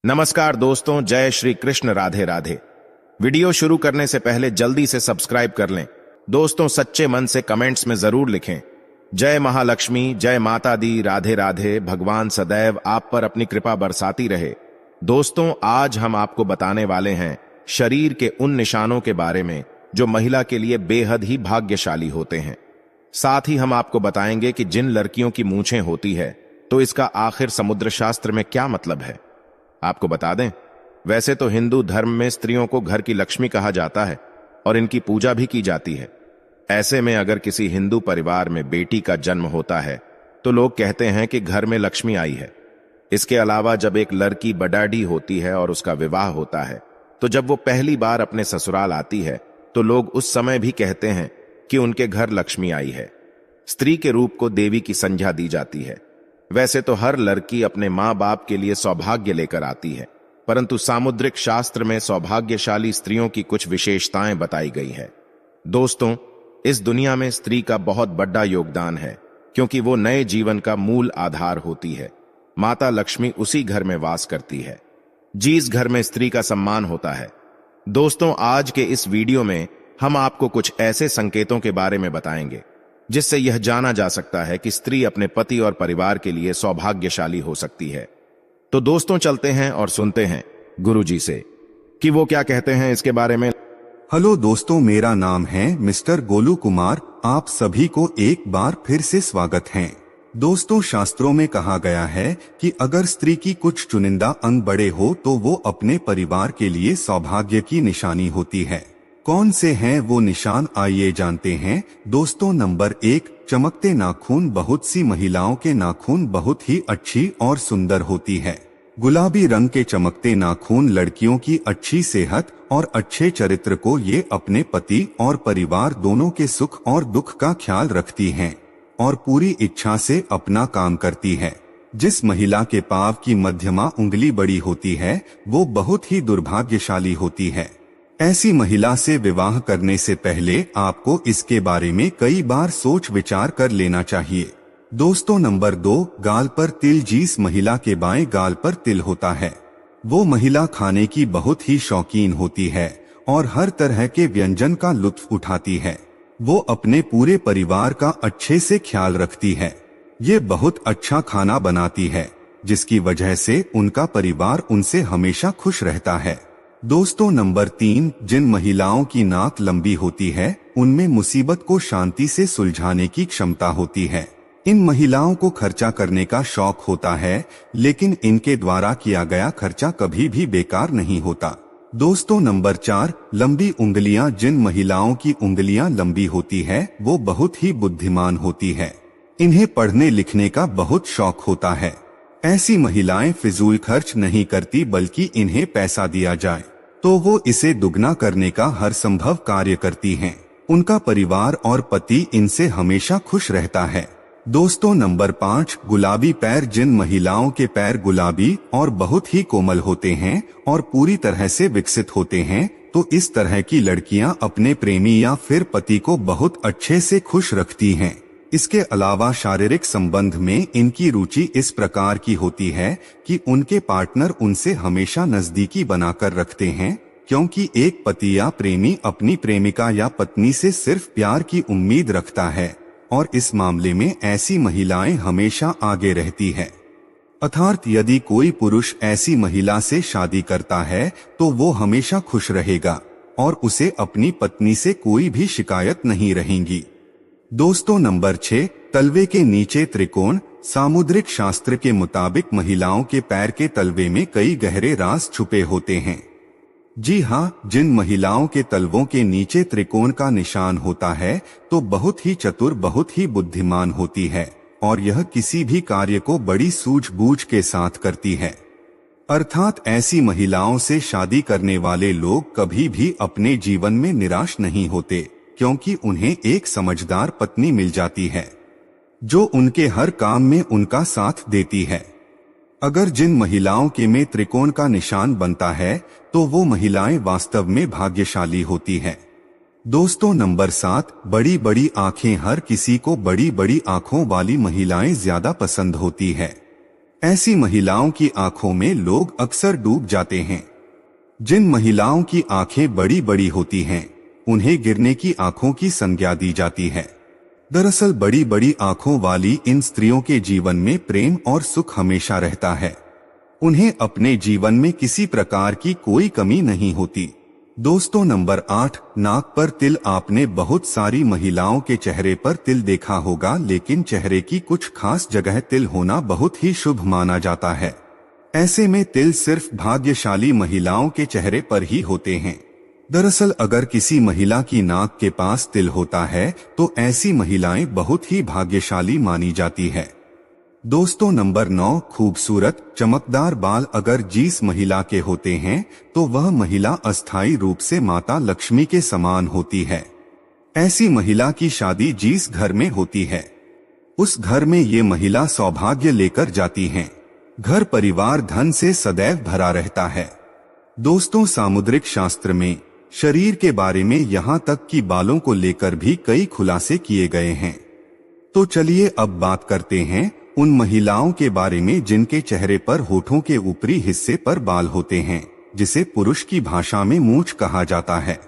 नमस्कार दोस्तों, जय श्री कृष्ण, राधे राधे। वीडियो शुरू करने से पहले जल्दी से सब्सक्राइब कर लें। दोस्तों, सच्चे मन से कमेंट्स में जरूर लिखें जय महालक्ष्मी, जय माता दी, राधे राधे। भगवान सदैव आप पर अपनी कृपा बरसाती रहे। दोस्तों, आज हम आपको बताने वाले हैं शरीर के उन निशानों के बारे में जो महिला के लिए बेहद ही भाग्यशाली होते हैं। साथ ही हम आपको बताएंगे कि जिन लड़कियों की मूंछें होती है तो इसका आखिर समुद्र शास्त्र में क्या मतलब है। आपको बता दें, वैसे तो हिंदू धर्म में स्त्रियों को घर की लक्ष्मी कहा जाता है और इनकी पूजा भी की जाती है। ऐसे में अगर किसी हिंदू परिवार में बेटी का जन्म होता है तो लोग कहते हैं कि घर में लक्ष्मी आई है। इसके अलावा जब एक लड़की बडाढ़ी होती है और उसका विवाह होता है तो जब वो पहली बार अपने ससुराल आती है तो लोग उस समय भी कहते हैं कि उनके घर लक्ष्मी आई है। स्त्री के रूप को देवी की संज्ञा दी जाती है। वैसे तो हर लड़की अपने माँ बाप के लिए सौभाग्य लेकर आती है, परंतु सामुद्रिक शास्त्र में सौभाग्यशाली स्त्रियों की कुछ विशेषताएं बताई गई है। दोस्तों, इस दुनिया में स्त्री का बहुत बड़ा योगदान है क्योंकि वो नए जीवन का मूल आधार होती है। माता लक्ष्मी उसी घर में वास करती है जिस घर में स्त्री का सम्मान होता है। दोस्तों, आज के इस वीडियो में हम आपको कुछ ऐसे संकेतों के बारे में बताएंगे जिससे यह जाना जा सकता है कि स्त्री अपने पति और परिवार के लिए सौभाग्यशाली हो सकती है। तो दोस्तों, चलते हैं और सुनते हैं गुरुजी से कि वो क्या कहते हैं इसके बारे में। हेलो दोस्तों, मेरा नाम है मिस्टर गोलू कुमार। आप सभी को एक बार फिर से स्वागत है। दोस्तों, शास्त्रों में कहा गया है कि अगर स्त्री की कुछ चुनिंदा अंग बड़े हो तो वो अपने परिवार के लिए सौभाग्य की निशानी होती है। कौन से हैं वो निशान, आइए जानते हैं। दोस्तों, नंबर 1, चमकते नाखून। बहुत सी महिलाओं के नाखून बहुत ही अच्छी और सुंदर होती है। गुलाबी रंग के चमकते नाखून लड़कियों की अच्छी सेहत और अच्छे चरित्र को, ये अपने पति और परिवार दोनों के सुख और दुख का ख्याल रखती हैं और पूरी इच्छा से अपना काम करती है। जिस महिला के पांव की मध्यमा उंगली बड़ी होती है वो बहुत ही दुर्भाग्यशाली होती है। ऐसी महिला से विवाह करने से पहले आपको इसके बारे में कई बार सोच विचार कर लेना चाहिए। दोस्तों, नंबर 2, गाल पर तिल। जिस महिला के बाएं गाल पर तिल होता है वो महिला खाने की बहुत ही शौकीन होती है और हर तरह के व्यंजन का लुत्फ उठाती है। वो अपने पूरे परिवार का अच्छे से ख्याल रखती है। ये बहुत अच्छा खाना बनाती है जिसकी वजह से उनका परिवार उनसे हमेशा खुश रहता है। दोस्तों, नंबर 3, जिन महिलाओं की नाक लंबी होती है उनमें मुसीबत को शांति से सुलझाने की क्षमता होती है। इन महिलाओं को खर्चा करने का शौक होता है, लेकिन इनके द्वारा किया गया खर्चा कभी भी बेकार नहीं होता। दोस्तों, नंबर 4, लंबी उंगलियां। जिन महिलाओं की उंगलियां लंबी होती है वो बहुत ही बुद्धिमान होती है। इन्हें पढ़ने लिखने का बहुत शौक होता है। ऐसी महिलाएं फिजूल खर्च नहीं करती, बल्कि इन्हें पैसा दिया जाए तो वो इसे दुगना करने का हर संभव कार्य करती हैं। उनका परिवार और पति इनसे हमेशा खुश रहता है। दोस्तों, नंबर 5, गुलाबी पैर। जिन महिलाओं के पैर गुलाबी और बहुत ही कोमल होते हैं और पूरी तरह से विकसित होते हैं तो इस तरह की लड़कियां अपने प्रेमी या फिर पति को बहुत अच्छे से खुश रखती हैं। इसके अलावा शारीरिक संबंध में इनकी रुचि इस प्रकार की होती है कि उनके पार्टनर उनसे हमेशा नजदीकी बनाकर रखते हैं, क्योंकि एक पति या प्रेमी अपनी प्रेमिका या पत्नी से सिर्फ प्यार की उम्मीद रखता है और इस मामले में ऐसी महिलाएं हमेशा आगे रहती है। अर्थात यदि कोई पुरुष ऐसी महिला से शादी करता है तो वो हमेशा खुश रहेगा और उसे अपनी पत्नी से कोई भी शिकायत नहीं रहेगी। दोस्तों, नंबर 6, तलवे के नीचे त्रिकोण। सामुद्रिक शास्त्र के मुताबिक महिलाओं के पैर के तलवे में कई गहरे राज छुपे होते हैं। जी हाँ, जिन महिलाओं के तलवों के नीचे त्रिकोण का निशान होता है तो बहुत ही चतुर, बहुत ही बुद्धिमान होती है और यह किसी भी कार्य को बड़ी सूझबूझ के साथ करती है। अर्थात ऐसी महिलाओं से शादी करने वाले लोग कभी भी अपने जीवन में निराश नहीं होते, क्योंकि उन्हें एक समझदार पत्नी मिल जाती है जो उनके हर काम में उनका साथ देती है। अगर जिन महिलाओं के में त्रिकोण का निशान बनता है तो वो महिलाएं वास्तव में भाग्यशाली होती है। दोस्तों, नंबर 7, बड़ी बड़ी आंखें। हर किसी को बड़ी बड़ी आंखों वाली महिलाएं ज्यादा पसंद होती है। ऐसी महिलाओं की आंखों में लोग अक्सर डूब जाते हैं। जिन महिलाओं की आंखें बड़ी बड़ी होती हैं, उन्हें गिरने की आंखों की संज्ञा दी जाती है। दरअसल बड़ी बड़ी आंखों वाली इन स्त्रियों के जीवन में प्रेम और सुख हमेशा रहता है। उन्हें अपने जीवन में किसी प्रकार की कोई कमी नहीं होती। दोस्तों, नंबर 8, नाक पर तिल। आपने बहुत सारी महिलाओं के चेहरे पर तिल देखा होगा, लेकिन चेहरे की कुछ खास जगह तिल होना बहुत ही शुभ माना जाता है। ऐसे में तिल सिर्फ भाग्यशाली महिलाओं के चेहरे पर ही होते हैं। दरअसल अगर किसी महिला की नाक के पास तिल होता है तो ऐसी महिलाएं बहुत ही भाग्यशाली मानी जाती है। दोस्तों, नंबर 9, खूबसूरत चमकदार बाल। अगर जिस महिला के होते हैं तो वह महिला अस्थायी रूप से माता लक्ष्मी के समान होती है। ऐसी महिला की शादी जिस घर में होती है, उस घर में ये महिला सौभाग्य लेकर जाती हैं। घर परिवार धन से सदैव भरा रहता है। दोस्तों, सामुद्रिक शास्त्र में शरीर के बारे में यहाँ तक कि बालों को लेकर भी कई खुलासे किए गए हैं। तो चलिए अब बात करते हैं उन महिलाओं के बारे में जिनके चेहरे पर होठों के ऊपरी हिस्से पर बाल होते हैं, जिसे पुरुष की भाषा में मूंछ कहा जाता है।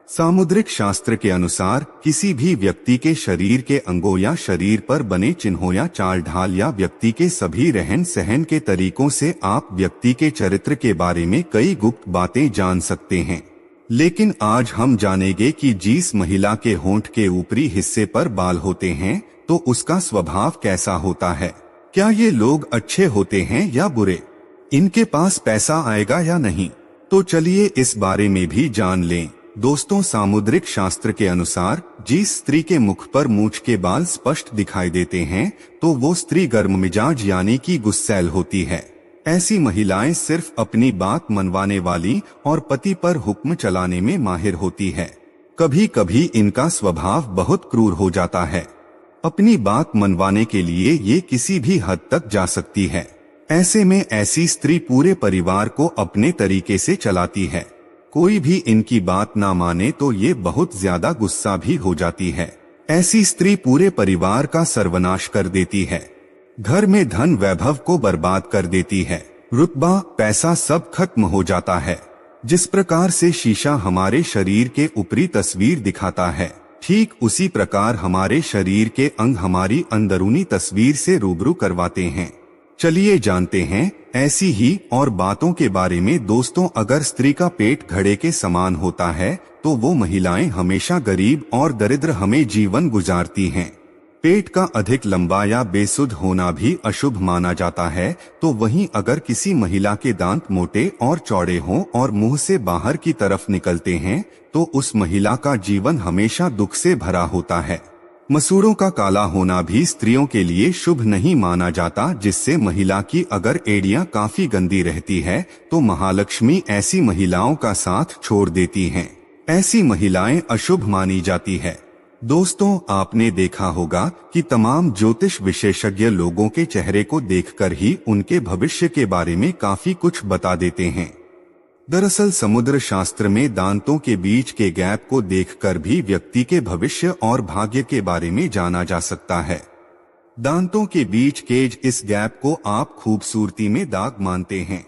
सामुद्रिक शास्त्र के अनुसार किसी भी व्यक्ति के शरीर के अंगों या शरीर पर बने चिन्हों या चाल ढाल या व्यक्ति के सभी रहन सहन के तरीकों से आप व्यक्ति के चरित्र के बारे में कई गुप्त बातें जान सकते हैं। लेकिन आज हम जानेंगे कि जिस महिला के होंठ के ऊपरी हिस्से पर बाल होते हैं तो उसका स्वभाव कैसा होता है। क्या ये लोग अच्छे होते हैं या बुरे? इनके पास पैसा आएगा या नहीं? तो चलिए इस बारे में भी जान लें। दोस्तों, सामुद्रिक शास्त्र के अनुसार जिस स्त्री के मुख पर मूंछ के बाल स्पष्ट दिखाई देते हैं तो वो स्त्री गर्म मिजाज यानी कि गुस्सैल होती है। ऐसी महिलाएं सिर्फ अपनी बात मनवाने वाली और पति पर हुक्म चलाने में माहिर होती है। कभी कभी इनका स्वभाव बहुत क्रूर हो जाता है। अपनी बात मनवाने के लिए ये किसी भी हद तक जा सकती है। ऐसे में ऐसी स्त्री पूरे परिवार को अपने तरीके से चलाती है। कोई भी इनकी बात ना माने तो ये बहुत ज्यादा गुस्सा भी हो जाती है। ऐसी स्त्री पूरे परिवार का सर्वनाश कर देती है। घर में धन वैभव को बर्बाद कर देती है। रुतबा पैसा सब खत्म हो जाता है। जिस प्रकार से शीशा हमारे शरीर के ऊपरी तस्वीर दिखाता है, ठीक उसी प्रकार हमारे शरीर के अंग हमारी अंदरूनी तस्वीर से रूबरू करवाते हैं। चलिए जानते हैं ऐसी ही और बातों के बारे में। दोस्तों, अगर स्त्री का पेट घड़े के समान होता है तो वो महिलाएं हमेशा गरीब और दरिद्र हमें जीवन गुजारती हैं। पेट का अधिक लंबा या बेसुध होना भी अशुभ माना जाता है। तो वहीं अगर किसी महिला के दांत मोटे और चौड़े हों और मुंह से बाहर की तरफ निकलते हैं तो उस महिला का जीवन हमेशा दुख से भरा होता है। मसूड़ों का काला होना भी स्त्रियों के लिए शुभ नहीं माना जाता, जिससे महिला की अगर एड़ियां काफी गंदी रहती है तो महालक्ष्मी ऐसी महिलाओं का साथ छोड़ देती हैं। ऐसी महिलाएं अशुभ मानी जाती है। दोस्तों, आपने देखा होगा कि तमाम ज्योतिष विशेषज्ञ लोगों के चेहरे को देखकर ही उनके भविष्य के बारे में काफी कुछ बता देते हैं। दरअसल समुद्र शास्त्र में दांतों के बीच के गैप को देखकर भी व्यक्ति के भविष्य और भाग्य के बारे में जाना जा सकता है। दांतों के बीच के इस गैप को आप खूबसूरती में दाग मानते हैं।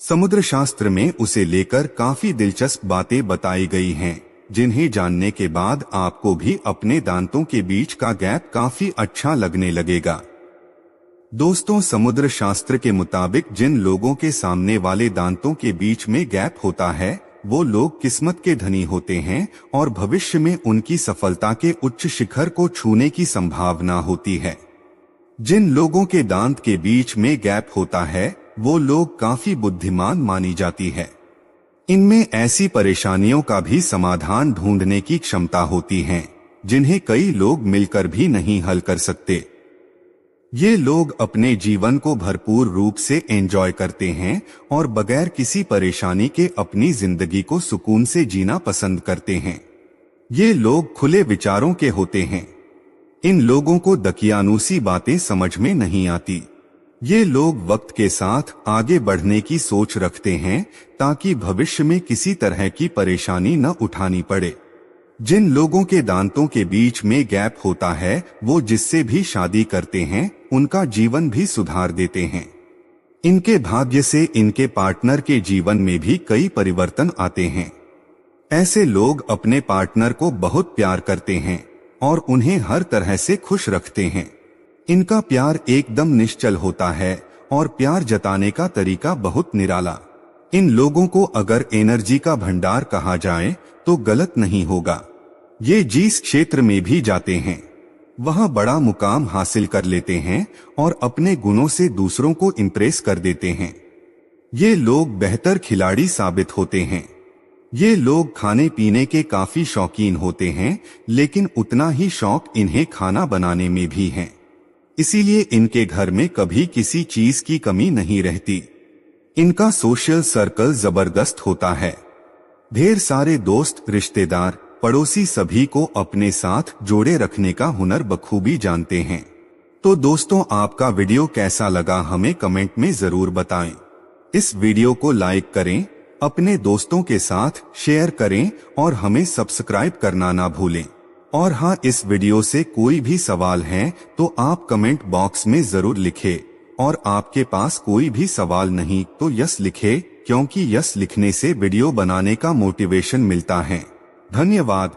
समुद्र शास्त्र में उसे लेकर काफी दिलचस्प बातें बताई गई हैं, जिन्हें जानने के बाद आपको भी अपने दांतों के बीच का गैप काफी अच्छा लगने लगेगा। दोस्तों, समुद्र शास्त्र के मुताबिक जिन लोगों के सामने वाले दांतों के बीच में गैप होता है वो लोग किस्मत के धनी होते हैं और भविष्य में उनकी सफलता के उच्च शिखर को छूने की संभावना होती है। जिन लोगों के दांत के बीच में गैप होता है वो लोग काफी बुद्धिमान मानी जाती है। इनमें ऐसी परेशानियों का भी समाधान ढूंढने की क्षमता होती है जिन्हें कई लोग मिलकर भी नहीं हल कर सकते। ये लोग अपने जीवन को भरपूर रूप से एंजॉय करते हैं और बगैर किसी परेशानी के अपनी जिंदगी को सुकून से जीना पसंद करते हैं। ये लोग खुले विचारों के होते हैं। इन लोगों को दकियानूसी बातें समझ में नहीं आती। ये लोग वक्त के साथ आगे बढ़ने की सोच रखते हैं ताकि भविष्य में किसी तरह की परेशानी न उठानी पड़े। जिन लोगों के दांतों के बीच में गैप होता है वो जिससे भी शादी करते हैं उनका जीवन भी सुधार देते हैं। इनके भाग्य से इनके पार्टनर के जीवन में भी कई परिवर्तन आते हैं। ऐसे लोग अपने पार्टनर को बहुत प्यार करते हैं और उन्हें हर तरह से खुश रखते हैं। इनका प्यार एकदम निश्चल होता है और प्यार जताने का तरीका बहुत निराला। इन लोगों को अगर एनर्जी का भंडार कहा जाए तो गलत नहीं होगा। ये जिस क्षेत्र में भी जाते हैं वहां बड़ा मुकाम हासिल कर लेते हैं और अपने गुणों से दूसरों को इम्प्रेस कर देते हैं। ये लोग बेहतर खिलाड़ी साबित होते हैं। ये लोग खाने पीने के काफी शौकीन होते हैं, लेकिन उतना ही शौक इन्हें खाना बनाने में भी है। इसीलिए इनके घर में कभी किसी चीज की कमी नहीं रहती। इनका सोशल सर्कल जबरदस्त होता है। ढेर सारे दोस्त, रिश्तेदार, पड़ोसी सभी को अपने साथ जोड़े रखने का हुनर बखूबी जानते हैं। तो दोस्तों, आपका वीडियो कैसा लगा हमें कमेंट में जरूर बताएं। इस वीडियो को लाइक करें, अपने दोस्तों के साथ शेयर करें और हमें सब्सक्राइब करना ना भूलें। और हाँ, इस वीडियो से कोई भी सवाल है तो आप कमेंट बॉक्स में जरूर लिखें। और आपके पास कोई भी सवाल नहीं तो यस लिखें, क्योंकि यस लिखने से वीडियो बनाने का मोटिवेशन मिलता है। धन्यवाद।